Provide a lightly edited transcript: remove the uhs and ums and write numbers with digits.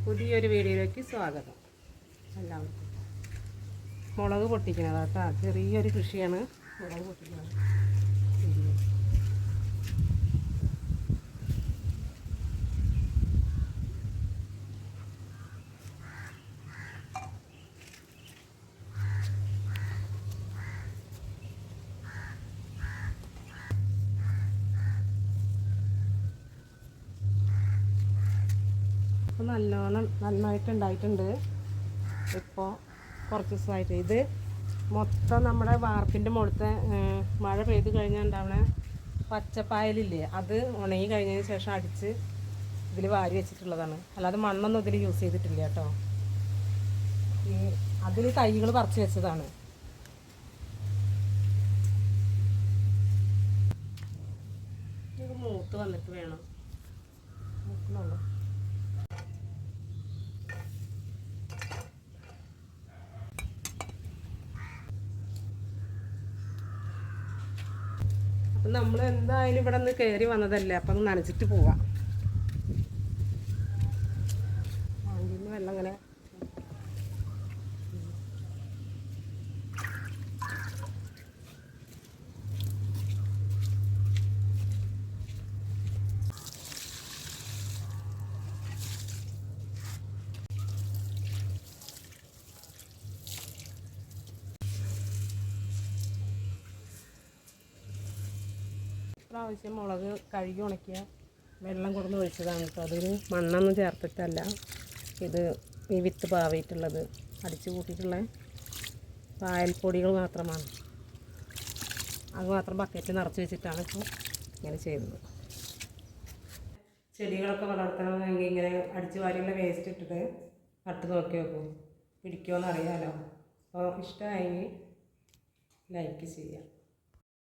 പുതിയൊരു വീഡിയോയിലേക്ക് സ്വാഗതം. എല്ലാവർക്കും മുളക് പൊട്ടിക്കുന്നത് കേട്ടോ. ചെറിയൊരു കൃഷിയാണ് മുളക് പൊട്ടിക്കുന്നത്. നന്നായിട്ടുണ്ടായിട്ടുണ്ട്. ഇപ്പോൾ കുറച്ച് ദിവസമായിട്ട് ഇത് മൊത്തം നമ്മുടെ വാർപ്പിൻ്റെ മുകളിലത്തെ മഴ പെയ്ത് കഴിഞ്ഞാൽ ഉണ്ടാവണ പച്ചപ്പായലില്ലേ, അത് ഉണങ്ങി കഴിഞ്ഞതിന് ശേഷം അടിച്ച് ഇതിൽ വാരി വെച്ചിട്ടുള്ളതാണ്. അല്ലാതെ മണ്ണൊന്നും ഇതിൽ യൂസ് ചെയ്തിട്ടില്ല കേട്ടോ. അതിൽ തൈകൾ പറിച്ച് വെച്ചതാണ്. ഇത് മൂത്ത് വന്നിട്ട് വേണം മൂക്കണുള്ളൂ. അപ്പം നമ്മൾ എന്തായാലും ഇവിടെ നിന്ന് കയറി വന്നതല്ലേ, അപ്പം നനച്ചിട്ട് പോവാം. വണ്ടിയിൽ വെള്ളം ഇങ്ങനെ പ്രാവശ്യം മുളക് കഴുകി ഉണക്കിയ വെള്ളം കൊടുന്ന് ഒഴിച്ചതാണ് കേട്ടോ. അതിന് മണ്ണൊന്നും ചേർത്തിട്ടല്ല, ഇത് ഈ വിത്ത് പാവിയിട്ടുള്ളത് അടിച്ചു കൂട്ടിയിട്ടുള്ള പായൽപ്പൊടികൾ മാത്രമാണ്. അത് മാത്രം ബക്കറ്റ് നിറച്ച് വെച്ചിട്ടാണ് ഇപ്പോൾ ഇങ്ങനെ ചെയ്തത്. ചെടികളൊക്കെ വളർത്തണമെങ്കിൽ ഇങ്ങനെ അടിച്ചു വാരിയുള്ള വേസ്റ്റ് ഇട്ടിട്ട് നട്ട് നോക്കി നോക്കും, പിടിക്കുമോ എന്നറിയാമല്ലോ. അപ്പോൾ ഇഷ്ടമായി ലൈക്ക് ചെയ്യാം.